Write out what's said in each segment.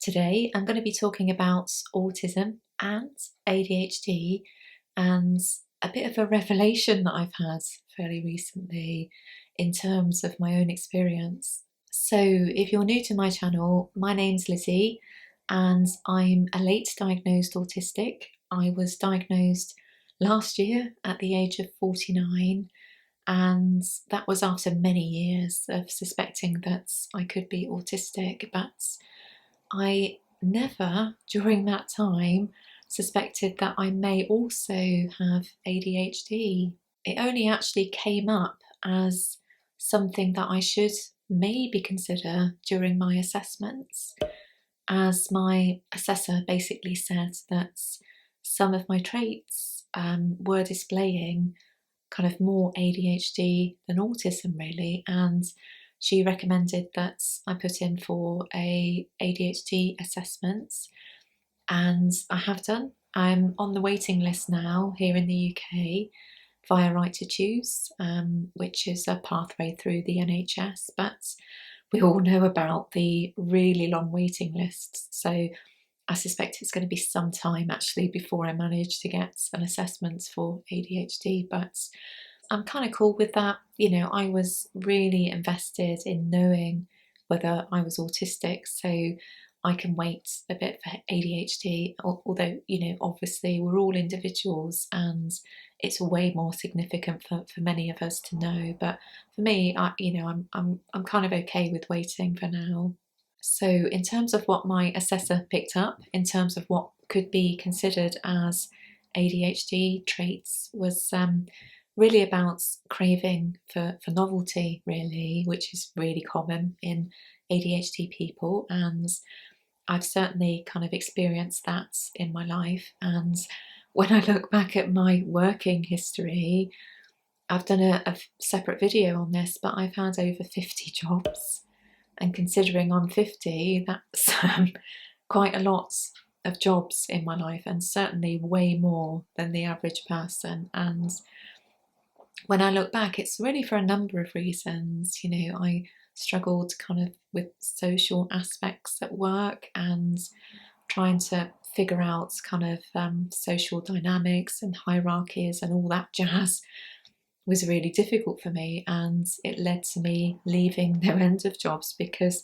Today I'm going to be talking about autism and ADHD and a bit of a revelation that I've had fairly recently in terms of my own experience. So, if you're new to my channel, my name's Lizzie and I'm a late diagnosed autistic. I was diagnosed last year at the age of 49, and that was after many years of suspecting that I could be autistic, but I never during that time suspected that I may also have ADHD. It only actually came up as something that I should maybe consider during my assessments, as my assessor basically said that some of my traits were displaying kind of more ADHD than autism, really, and she recommended that I put in for a ADHD assessment, and I have done. I'm on the waiting list now here in the UK via Right to Choose, which is a pathway through the NHS, but we all know about the really long waiting lists, so I suspect it's going to be some time actually before I manage to get an assessment for ADHD, but I'm kind of cool with that. You know, I was really invested in knowing whether I was autistic, so I can wait a bit for ADHD, although, you know, obviously we're all individuals and it's way more significant for many of us to know. But for me, I'm kind of okay with waiting for now. So in terms of what my assessor picked up, in terms of what could be considered as ADHD traits, was really about craving for novelty, really, which is really common in ADHD people. And I've certainly kind of experienced that in my life. And when I look back at my working history, I've done a separate video on this, but I've had over 50 jobs. And considering I'm 50, that's quite a lot of jobs in my life, and certainly way more than the average person. And when I look back, it's really for a number of reasons. You know, I struggled kind of with social aspects at work and trying to figure out kind of social dynamics and hierarchies and all that jazz was really difficult for me, and it led to me leaving no end of jobs because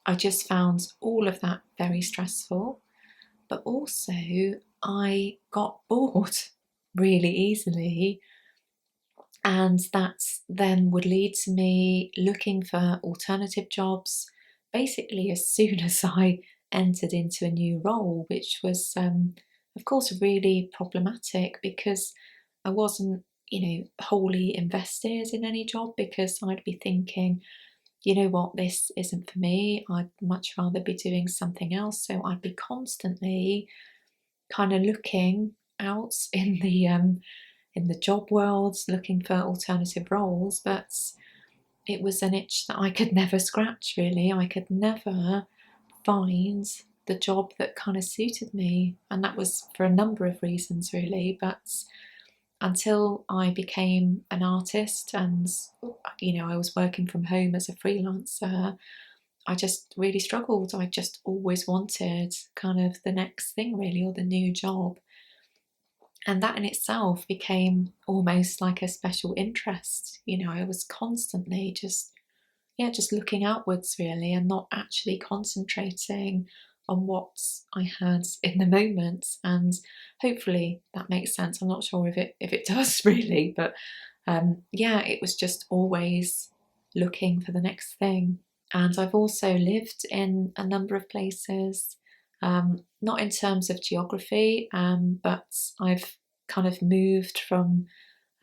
I just found all of that very stressful. But also I got bored really easily, and that then would lead to me looking for alternative jobs basically as soon as I entered into a new role, which was of course really problematic because I wasn't, you know, wholly invested in any job, because I'd be thinking, you know what, this isn't for me, I'd much rather be doing something else. So I'd be constantly kind of looking out in the job world, looking for alternative roles, but it was an itch that I could never scratch, really. I could never find the job that kind of suited me, and that was for a number of reasons, really. But until I became an artist and, you know, I was working from home as a freelancer, I just really struggled. I just always wanted kind of the next thing, really, or the new job. And that in itself became almost like a special interest. You know, I was constantly just looking outwards, really, and not actually concentrating on what I had in the moment. And hopefully that makes sense. I'm not sure if it does really, but it was just always looking for the next thing. And I've also lived in a number of places, not in terms of geography, but I've kind of moved from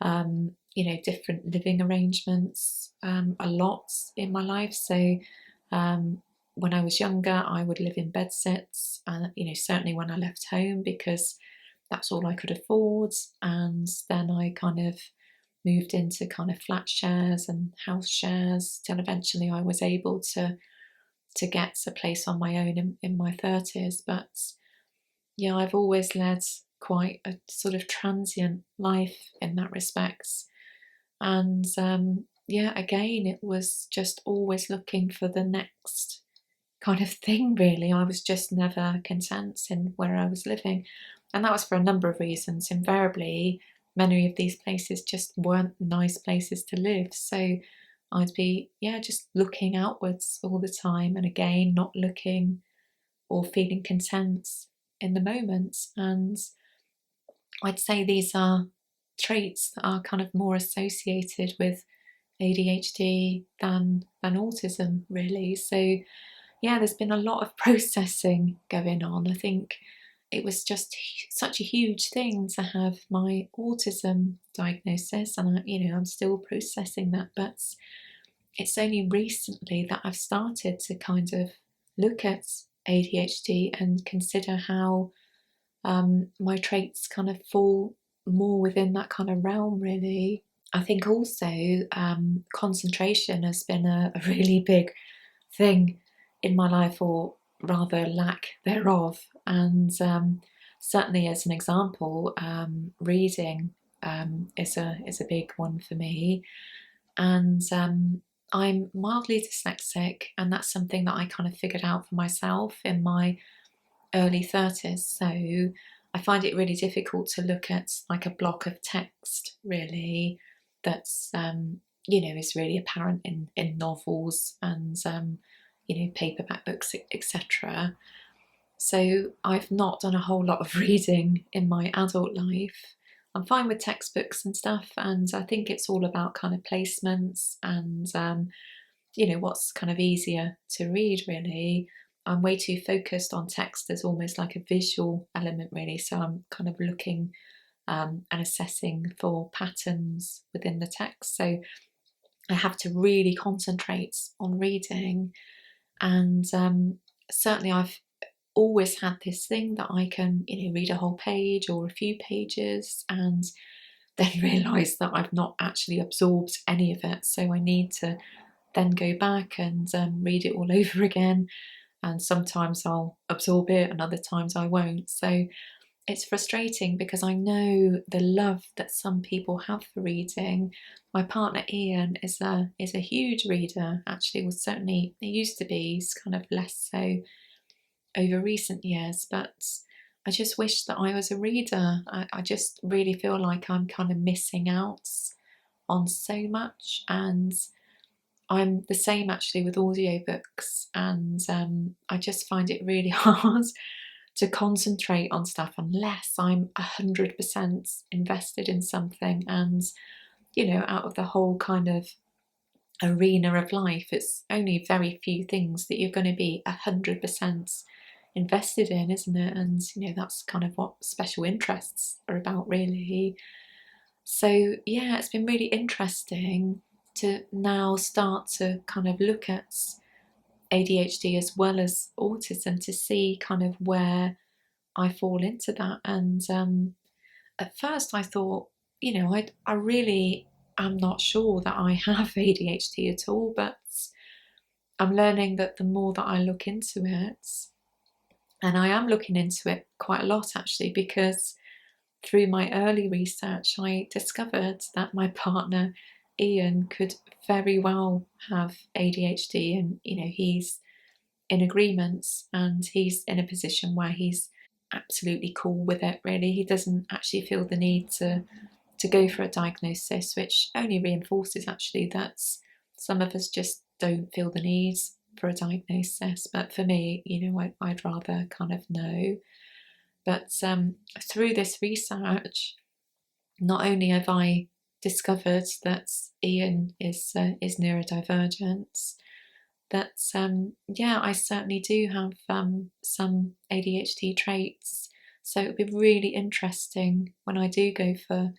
you know, different living arrangements a lot in my life. So when I was younger, I would live in bedsits, and you know, certainly when I left home, because that's all I could afford. And then I kind of moved into kind of flat shares and house shares till eventually I was able to get a place on my own in my 30s. But yeah, I've always led quite a sort of transient life in that respect. And again, it was just always looking for the next kind of thing, really. I was just never content in where I was living. And that was for a number of reasons. Invariably, many of these places just weren't nice places to live. So I'd be, just looking outwards all the time, and again, not looking or feeling content in the moment. And I'd say these are traits that are kind of more associated with ADHD than autism, really. So there's been a lot of processing going on. I think it was just such a huge thing to have my autism diagnosis, and I'm still processing that. But it's only recently that I've started to kind of look at ADHD and consider how my traits kind of fall more within that kind of realm, really. I think also concentration has been a really big thing in my life, or rather lack thereof. And certainly, as an example, reading is a big one for me. And I'm mildly dyslexic, and that's something that I kind of figured out for myself in my early 30s. So I find it really difficult to look at like a block of text, really, that's is really apparent in novels and paperback books, etc. So I've not done a whole lot of reading in my adult life. I'm fine with textbooks and stuff, and I think it's all about kind of placements and what's kind of easier to read, really. I'm way too focused on text as almost like a visual element, really. So I'm kind of looking and assessing for patterns within the text. So I have to really concentrate on reading. And certainly I've always had this thing that I can, read a whole page or a few pages and then realise that I've not actually absorbed any of it. So I need to then go back and read it all over again. And sometimes I'll absorb it and other times I won't. So it's frustrating because I know the love that some people have for reading. My partner Ian is a huge reader. Actually, was certainly, he used to be. He's kind of less so over recent years, but I just wish that I was a reader. I just really feel like I'm kind of missing out on so much, and I'm the same actually with audiobooks, and I just find it really hard to concentrate on stuff unless I'm 100% invested in something. And out of the whole kind of arena of life, it's only very few things that you're going to be 100% invested in, isn't it? And that's kind of what special interests are about, really. So it's been really interesting to now start to kind of look at ADHD as well as autism to see kind of where I fall into that. And at first I thought, I really am not sure that I have ADHD at all, but I'm learning that the more that I look into it, and I am looking into it quite a lot actually, because through my early research, I discovered that my partner Ian could very well have ADHD, and he's in agreement, and he's in a position where he's absolutely cool with it, really. He doesn't actually feel the need to go for a diagnosis, which only reinforces actually that some of us just don't feel the need for a diagnosis. But for me, I'd rather kind of know. But through this research, not only have I discovered that Ian is neurodivergent, that I certainly do have some ADHD traits. So it'd be really interesting when I do go for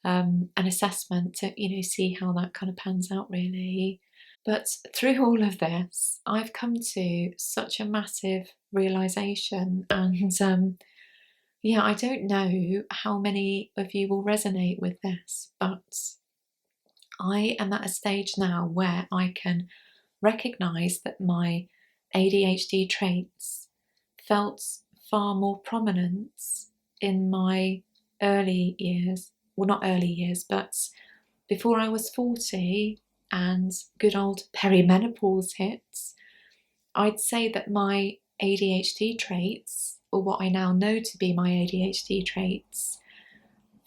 an assessment to see how that kind of pans out, really. But through all of this, I've come to such a massive realization, and I don't know how many of you will resonate with this, but I am at a stage now where I can recognize that my ADHD traits felt far more prominent in my early years. Well, not early years, but before I was 40 and good old perimenopause hits. I'd say that my ADHD traits, or what I now know to be my ADHD traits,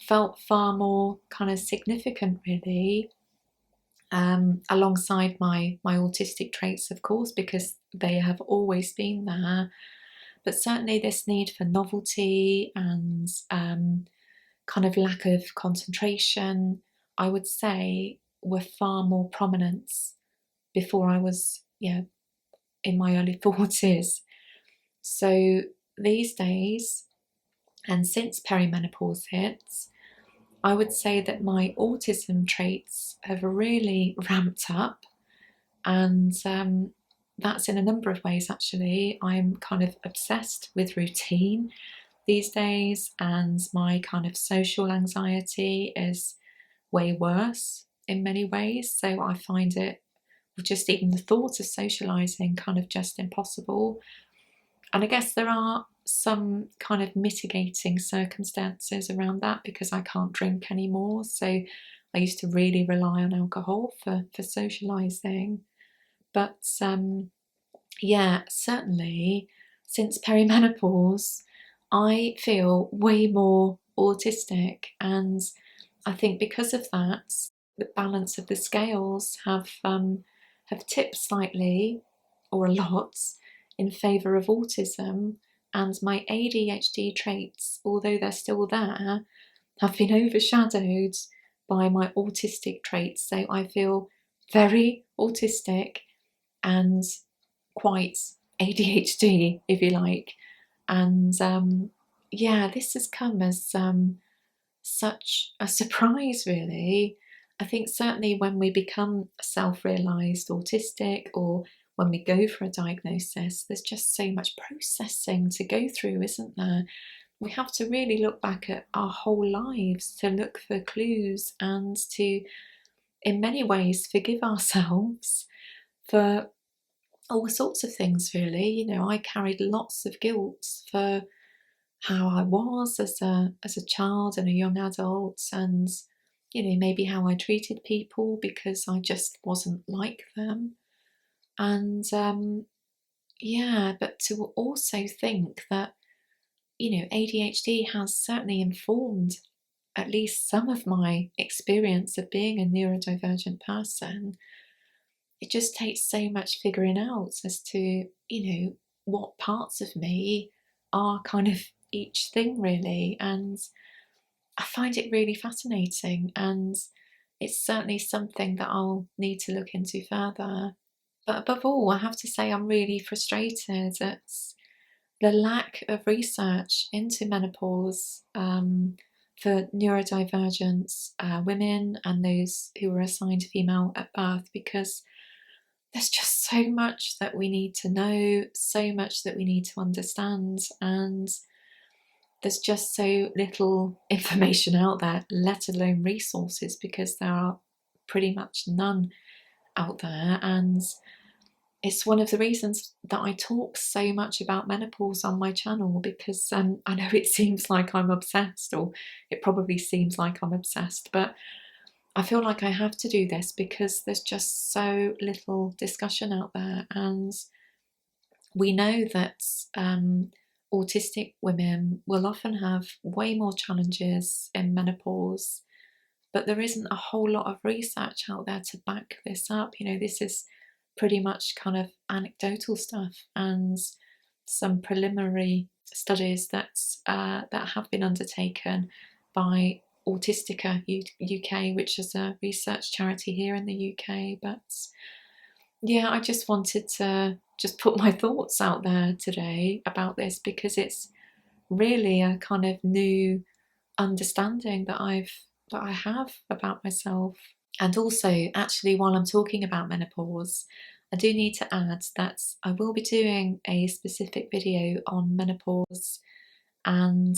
felt far more kind of significant, really, alongside my autistic traits, of course, because they have always been there. But certainly this need for novelty and kind of lack of concentration, I would say, were far more prominent before I was, in my early 40s. So these days, and since perimenopause hits, I would say that my autism traits have really ramped up, and that's in a number of ways, actually. I'm kind of obsessed with routine these days, and my kind of social anxiety is way worse in many ways. So I find it, just even the thought of socialising, kind of just impossible. And I guess there are some kind of mitigating circumstances around that because I can't drink anymore. So I used to really rely on alcohol for socialising. But yeah, certainly since perimenopause, I feel way more autistic. And I think because of that, the balance of the scales have tipped slightly, or a lot, in favour of autism, and my ADHD traits, although they're still there, have been overshadowed by my autistic traits. So I feel very autistic and quite ADHD, if you like. And yeah, this has come as such a surprise, really. I think certainly when we become self realised autistic, or when we go for a diagnosis, there's just so much processing to go through, isn't there? We have to really look back at our whole lives to look for clues and to, in many ways, forgive ourselves for all sorts of things, really. I carried lots of guilt for how I was as a child and a young adult, and maybe how I treated people because I just wasn't like them. And yeah, but to also think that ADHD has certainly informed at least some of my experience of being a neurodivergent person. It just takes so much figuring out as to what parts of me are kind of each thing, really. And I find it really fascinating, and it's certainly something that I'll need to look into further. But above all, I have to say I'm really frustrated at the lack of research into menopause, for neurodivergent women and those who were assigned female at birth, because there's just so much that we need to know, so much that we need to understand, and there's just so little information out there, let alone resources, because there are pretty much none out there. And it's one of the reasons that I talk so much about menopause on my channel, because I know it seems like I'm obsessed, or it probably seems like I'm obsessed, but I feel like I have to do this because there's just so little discussion out there. And we know that autistic women will often have way more challenges in menopause, but there isn't a whole lot of research out there to back this up. This is pretty much kind of anecdotal stuff and some preliminary studies that have been undertaken by Autistica UK, which is a research charity here in the UK. But yeah, I just wanted to just put my thoughts out there today about this, because it's really a kind of new understanding that I have about myself. And also, actually, while I'm talking about menopause, I do need to add that I will be doing a specific video on menopause and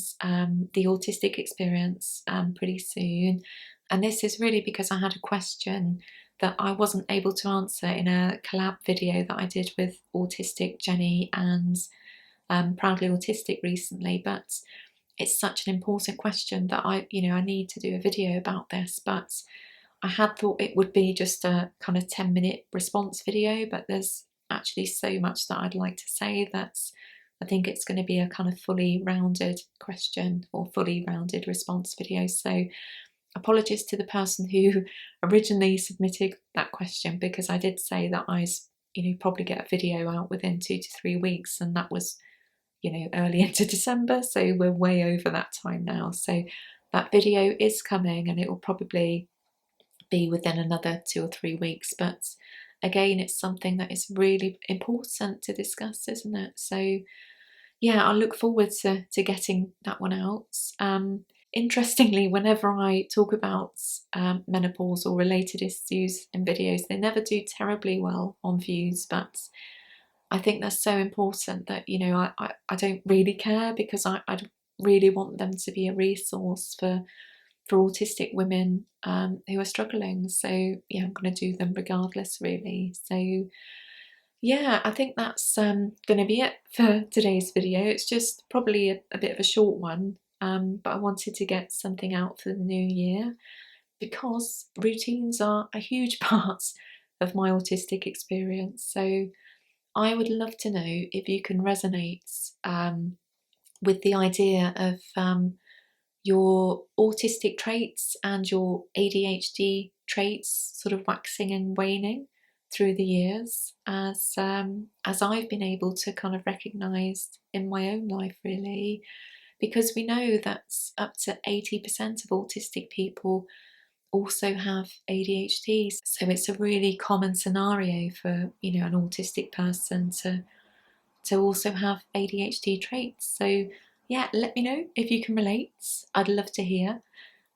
the autistic experience pretty soon. And this is really because I had a question that I wasn't able to answer in a collab video that I did with Autistic Jenny and Proudly Autistic recently. But it's such an important question that I need to do a video about this. But I had thought it would be just a kind of 10-minute response video, but there's actually so much that I'd like to say. I think it's going to be a kind of fully rounded question or fully rounded response video. So apologies to the person who originally submitted that question, because I did say that I probably get a video out within 2 to 3 weeks, and that was early into December, so we're way over that time now. So that video is coming, and it will probably be within another 2 or 3 weeks. But again, it's something that is really important to discuss, isn't it? So yeah, I look forward to getting that one out. Interestingly, whenever I talk about menopause or related issues in videos, they never do terribly well on views, but I think that's so important that, I don't really care, because I really want them to be a resource for autistic women who are struggling. So yeah, I'm going to do them regardless, really. So yeah, I think that's going to be it for today's video. It's just probably a bit of a short one, but I wanted to get something out for the new year, because routines are a huge part of my autistic experience. So I would love to know if you can resonate with the idea of your autistic traits and your ADHD traits sort of waxing and waning through the years, as I've been able to kind of recognise in my own life, really, because we know that up to 80% of autistic people also have ADHD. So it's a really common scenario for an autistic person to also have ADHD traits. So yeah, let me know if you can relate. I'd love to hear.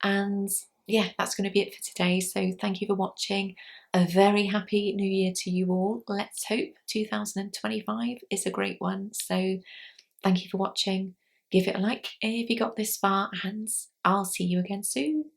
And yeah, that's going to be it for today. So thank you for watching. A very happy new year to you all. Let's hope 2025 is a great one. So thank you for watching. Give it a like if you got this far, and I'll see you again soon.